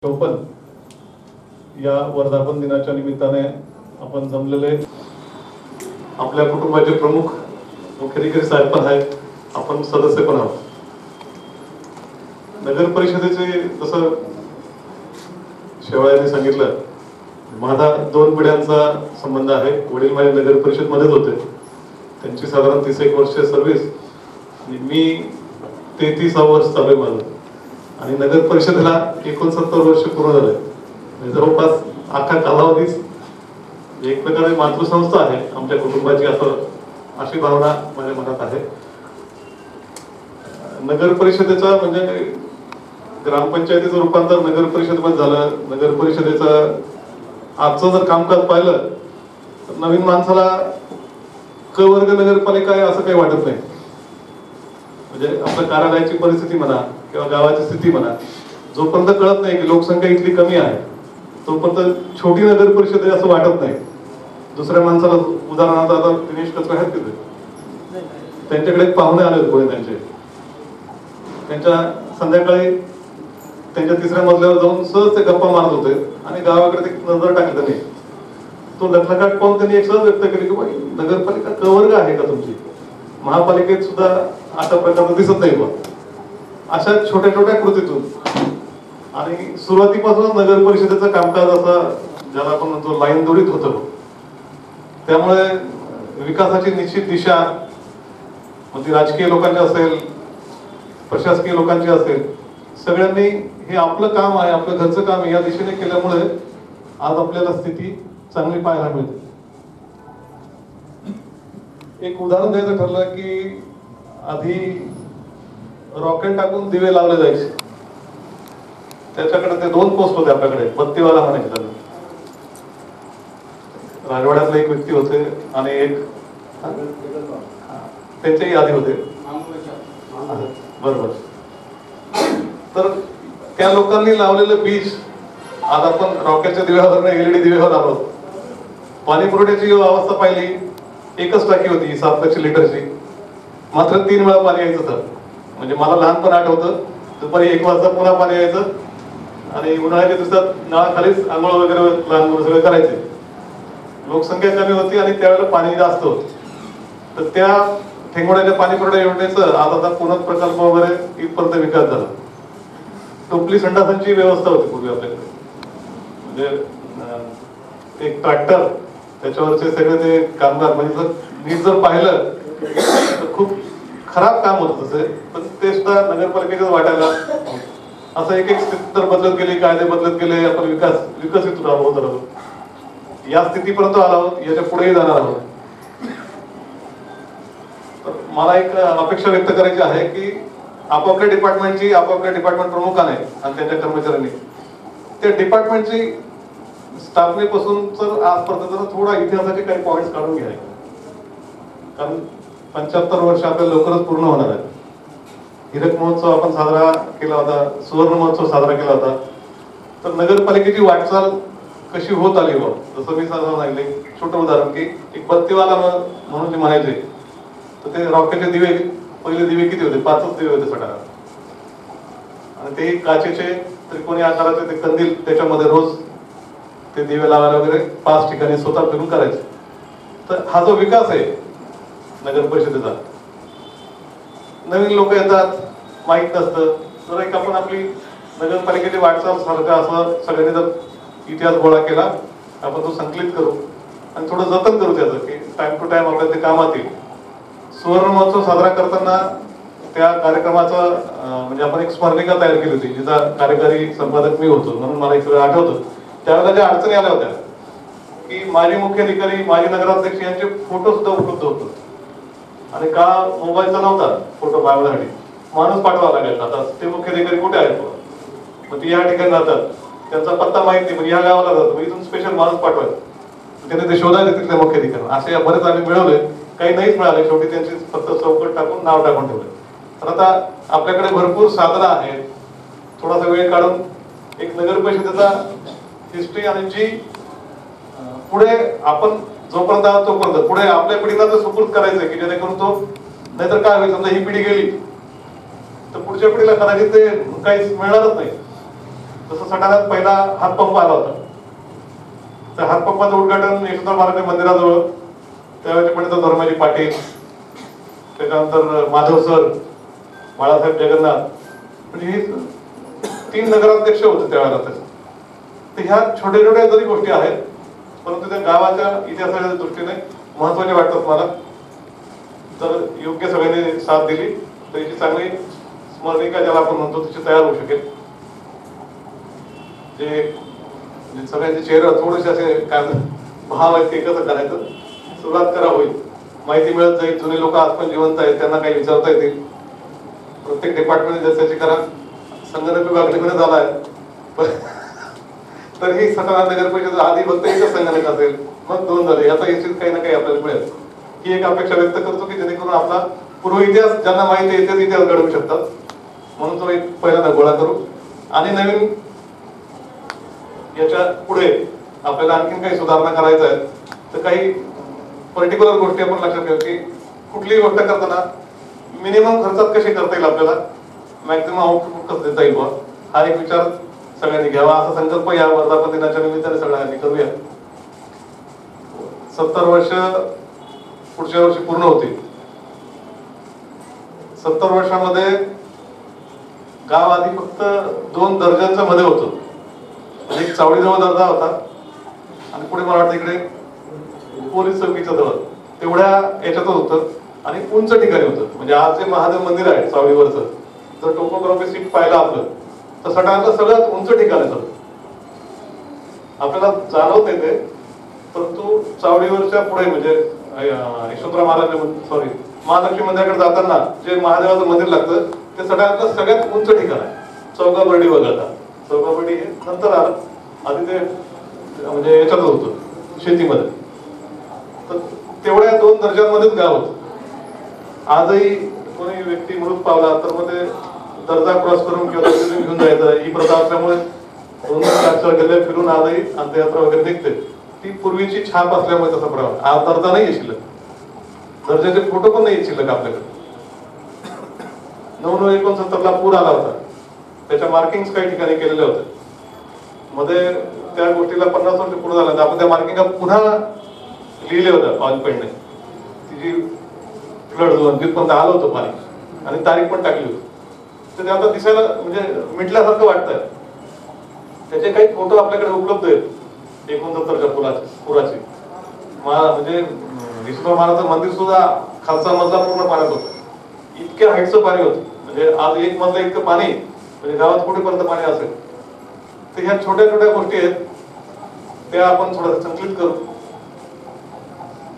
54 या वर्धापन दिनाच्या निमित्ताने आपण जमलेले आपल्या कुटुंबाचे प्रमुख मुख्याधिकारी साहेब पण आहेत, आपण सदस्य पण आहोत. नगर परिषदेचे जसं शेवाळ्यांनी सांगितलं, माझा 2 पिढ्यांचा संबंध आहे. वडील माझे नगर परिषद मध्येच होते, त्यांची साधारण 30 वर्ष सर्व्हिस आणि मी 33 वर्ष चालू आहे माझं. आणि नगर परिषदेला 69 वर्ष पूर्ण झाले. जवळपास अख्खा कालावधीच एक प्रकारे मातृसंस्था आहे आमच्या कुटुंबाची, अशी भावना माझ्या मनात आहे. नगर परिषदेचा म्हणजे ग्रामपंचायतीचं रूपांतर नगर परिषदेमध्ये झालं. नगर परिषदेचं आजचं जर कामकाज पाहिलं तर नवीन माणसाला क वर्ग नगरपालिका आहे असं काही वाटत नाही. म्हणजे आपल्या कार्यालयाची परिस्थिती म्हणा किंवा गावाची स्थिती म्हणा, जोपर्यंत कळत नाही की लोकसंख्या इतकी कमी आहे तोपर्यंत छोटी नगर परिषद आहे असं वाटत नाही. दुसऱ्या माणसाला उदाहरणार्थ आता दिनेश कचरे आहेत तिथे, त्यांच्याकडे पाहुणे आले कोणी त्यांच्या संध्याकाळी त्यांच्या 3ऱ्या मजल्यावर जाऊन सहज ते गप्पा मारत होते आणि गावाकडे ते नजर टाकली त्यांनी. तो लखलखाट पाहून त्यांनी एक सहज व्यक्त केली की नगरपालिका क वर्ग आहे का तुमची? महापालिकेत सुद्धा अशा प्रकारचं दिसत नाही बा. अशा छोट्या छोट्या कृतीतून आणि सुरुवातीपासून नगर परिषदेचं कामकाज असं ज्याला आपण म्हणतो लाईन दोरीत होतं. त्यामुळे विकासाची निश्चित दिशा मग ती राजकीय लोकांची असेल, प्रशासकीय लोकांची असेल, सगळ्यांनी हे आपलं काम आहे, आपलं घरचं काम आहे या दिशेने केल्यामुळे आज आपल्याला स्थिती चांगली पाहायला मिळते. एक उदाहरण द्यायचं ठरलं की आधी रॉकेट टाकून दिवे लावले जायचे. त्याच्याकडे ते 2 पोस्ट होते आपल्याकडे, बत्तीवाला म्हणायचे त्याला. राजवाड्यातले एक व्यक्ती होते आणि एक त्यांच्याही आधी होते बरोबर. तर त्या लोकांनी लावलेलं बीज आज आपण रॉकेटच्या दिव्यावर एलईडी दिव्यावर आलो. पाणी पुरवठ्याची अवस्था पाहिली, एकच टाकी होती 7 लिटरची, मात्र 3 वेळा पाणी यायचं तर. म्हणजे मला लहानपण आठवतं, दुपारी 1 वाजता पुन्हा पाणी यायचं आणि उन्हाळ्याच्या दिवसात नळाखालीच आंघोळ वगैरे लहान मुलं सगळे करायचे. लोकसंख्या कमी होती आणि त्यावेळेला पाणी जास्त होतं. तर त्या ठेंगोड्याच्या पाणी पुरवठा योजनेचं आता पुनः प्रकल्प वगैरे इथपर्यंत विकास झाला. टोपली संडासांची व्यवस्था होती पूर्वी आपल्याकडे. म्हणजे एक ट्रॅक्टर त्याच्यावरचे सगळे ते कामगार, म्हणजे नीट जर पाहिलं तर खूप खराब काम होत तसे, पण ते सुद्धा नगरपालिकेच्याच वाटायला. असं एक स्थिती तर बदलत गेली, कायदे बदलत गेले, आपण विकसित होत राहतो. या स्थितीपर्यंत आलो आहोत, याच्या पुढेही जाणार आहोत. तर मला एक अपेक्षा व्यक्त करायची आहे की आपापल्या डिपार्टमेंटची, आपापल्या डिपार्टमेंट प्रमुखाने आणि त्यांच्या कर्मचाऱ्यांनी त्या डिपार्टमेंटची स्थापनेपासून तर आजपर्यंत थोडा इतिहासाचे काही पॉइंट्स काढून घ्यायचे. कारण 75 वर्ष आपल्याला लवकरच पूर्ण होणार आहे. हिरक महोत्सव आपण साजरा केला होता, सुवर्ण महोत्सव साजरा केला होता. तर नगरपालिकेची वाटचाल कशी होत आली हो, जसं मी सांगितले छोटं उदाहरण की एक बत्तीवाला म्हणून जे म्हणायचे, तर ते रॉकेटचे दिवे, पहिले दिवे किती होते? 5च दिवे होते सटारा. आणि ते काचेचे त्रिकोणी आकाराचे ते कंदील, त्याच्यामध्ये रोज ते दिवे लावायला वगैरे 5 ठिकाणी स्वतः फिरून करायचे. तर हा जो विकास आहे नगर परिषदेचा, नवीन लोक येतात, माहीत नसतं, तर एक आपण आपली नगरपालिकेची वाटचाल सारखं असं सगळ्यांनी जर इतिहास गोळा केला, आपण तो संकलित करू आणि थोडं जतन करू त्याचं की टाइम टू टाइम आपल्याला ते कामात येईल. सुवर्ण महोत्सव साजरा करताना त्या कार्यक्रमाचं म्हणजे आपण एक स्मरणिका तयार केली होती, जिचा कार्यकारी संपादक मी होतो, म्हणून मला एक सगळं आठवतं. त्यावेळेला ज्या अडचणी आल्या होत्या की माजी मुख्याधिकारी, माजी नगराध्यक्ष यांचे फोटो सुद्धा उपलब्ध होते आणि का मोबाईलचा नव्हता फोटो पाहण्यासाठी, माणूस पाठवावा लागायचा. आता ते मुख्याधिकारी कुठे आहेत, मग ते या ठिकाणी जातात, त्यांचा पत्ता माहित नाही, म्हणजे या गावाला जातो, मग इथून स्पेशल माणूस पाठवायचा, त्याने ते शोधायचे तिथल्या मुख्याधिकारी. असे बरेच आम्ही मिळवले, काही नाहीच मिळाले. शेवटी त्यांची फक्त चौकट टाकून नाव टाकून ठेवले. तर आता आपल्याकडे भरपूर साधनं आहेत. थोडासा वेळ काढून एक नगर परिषदेचा हिस्ट्री आणि जी पुढे आपण जोपर्यंत आहोत तोपर्यंत पुढे आपल्या पिढीला तर सुपूर्द करायचंय की जेणेकरून तो, नाहीतर काय होईल, समजा ही पिढी गेली तर पुढच्या पिढीला कदाचित ते काहीच मिळणारच नाही. जसं सटाण्यात पहिला हातपंप आला होता, तर हातपंपाचं उद्घाटन यशवंतराव महाराज मंदिराजवळ त्यावेळेचे पंडित धर्माजी पाटील, त्याच्यानंतर माधव सर, बाळासाहेब जगन्नाथ, म्हणजे हे 3 नगराध्यक्ष होते त्यावेळेला. तर ह्या छोट्या छोट्या जरी गोष्टी आहेत, परंतु त्या गावाच्या इतिहासाच्या दृष्टीने महत्वाचे वाटतात मला. तर योग्य सगळ्यांनी साथ दिली तर याची चांगली स्मरणिका ज्याला आपण म्हणतो तशी तयार होऊ शकेल. जे सगळ्यांचे चेहरे थोडेसे असे काय भाव आहेत ते कसं करायचं, सुरुवात करा होईल, माहिती मिळत जाईल. जुने लोक आज पण जिवंत आहेत, त्यांना काही विचारता येतील. प्रत्येक डिपार्टमेंट जशाची करा, संगणक विभाग निघून झाला आहे, तर ही सटाणा नगर परिषद आधी फक्त एकच संगणक असेल, मग 2 झाले, याचा निश्चित काही ना काही आपल्याला मिळेल ही एक अपेक्षा व्यक्त करतो की जेणेकरून आपला पूर्व इतिहास ज्यांना माहिती आहे तेच इतिहास घडवू शकतात. म्हणून तो एक पहिल्यांदा गोळा करू आणि नवीन याच्या पुढे आपल्याला आणखीन काही सुधारणा करायचं आहे. तर काही पर्टिक्युलर गोष्टी आपण लक्षात ठेवू की कुठलीही गोष्ट करताना मिनिमम खर्चात कशी करता येईल, आपल्याला मॅक्झिमम आउटपुट कसं देता येईल, हा एक विचार सगळ्यांनी घ्यावा. असा संकल्प या वर्धापन दिनाच्या निमित्ताने सगळ्यांनी करूया. 70 वर्ष पुढच्या वर्षी पूर्ण होतील. 70 वर्षामध्ये गाव आधी फक्त 2 दर्जांच्या मध्ये होतं. एक चावडीजवळ दर्जा होता आणि पुढे मला वाटतं इकडे पोलीस चौकीच्या जवळ तेवढ्या याच्यातच होतं आणि उंच ठिकाणी होतं. म्हणजे आज जे महादेव मंदिर आहे चावडीवरचं, जर टोपोग्राफी सीट पाहिलं आपलं तर सटाण्याचं सगळ्यात उंच ठिकाण आहे. आपल्याला जाणवत येते, परंतु चावडीवरच्या पुढे म्हणजे यशवंतराव महाराज महालक्ष्मी मंदिराकडे जाताना जे महादेवाचं मंदिर लागतं ते सटाण्यातलं सगळ्यात उंच ठिकाण आहे. चौकाबर्डी वगळता, चौकाबर्डी हे नंतर आलं, आधी ते म्हणजे याच्यात होतं शेतीमध्ये. तर तेवढ्या 2 दर्जांमध्येच गाव होतं. आजही कोणी व्यक्ती मृत पावला तर मग ते दर्जा क्रॉस करून किंवा घेऊन जायचं ही प्रथा असल्यामुळे 2-4 गल्ल्या फिरून आजही अंत्ययात्रा वगैरे निघते. ती पूर्वीची छाप असल्यामुळे तसा प्रभाव. आज दर्जा नाही शिल्लक, दर्जाचे फोटो पण नाही शिल्लक आपल्याकडे. 9/9/69 ला पूर आला होता, त्याच्या मार्किंग काही ठिकाणी केलेल्या होत्या. मध्ये त्या गोष्टीला 50 वर्ष पूर्ण झालं, आपण त्या मार्किंग पुन्हा लिहिले होत्या ऑइल पेंटने. तिची फ्लड झोन जिथपर्यंत आलं होतं पाणी आणि तारीख पण टाकली होती. तर ते आता दिसायला म्हणजे मिटल्यासारखं वाटतंय. त्याचे काही फोटो आपल्याकडे उपलब्ध आहेत 69च्या पुराचे. म्हणजे यशवंतराव महाराजांचं मंदिर सुद्धा खालचा मजला पूर्ण पाण्यात होतं. इतक्या हाईटचं पाणी होतं, म्हणजे आज एक मजला इतकं पाणी म्हणजे गावात कुठेपर्यंत पाणी असेल. तर ह्या छोट्या छोट्या गोष्टी आहेत, त्या आपण थोडं संकलित करू,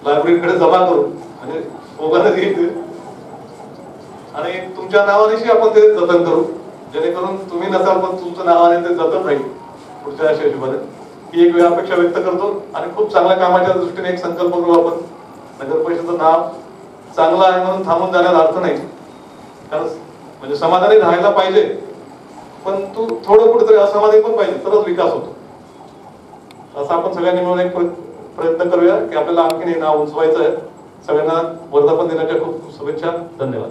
लायब्ररीकडे जमा करू, म्हणजे ओघाने येईल आणि तुमच्या नावानेशी आपण ते जतन करू, जेणेकरून तुम्ही नसाल पण तुमचं नावाने ते जतन राहील पुढच्या अशा हिशोबाने. ही एक अपेक्षा व्यक्त करतो आणि खूप चांगल्या कामाच्या दृष्टीने एक संकल्प करू आपण. नगर परिषदेचं नाव चांगलं आहे म्हणून थांबून जाण्याचा अर्थ नाही, कारण म्हणजे समाधानी राहायला पाहिजे, पण तू थोडं कुठेतरी असमाधानी पण पाहिजे, तरच विकास होतो. असं आपण सगळ्यांनी मिळून एक प्रयत्न करूया की आपल्याला आणखीन हे नाव उंचवायचं आहे. सगळ्यांना वर्धापन दिनाच्या खूप शुभेच्छा. धन्यवाद.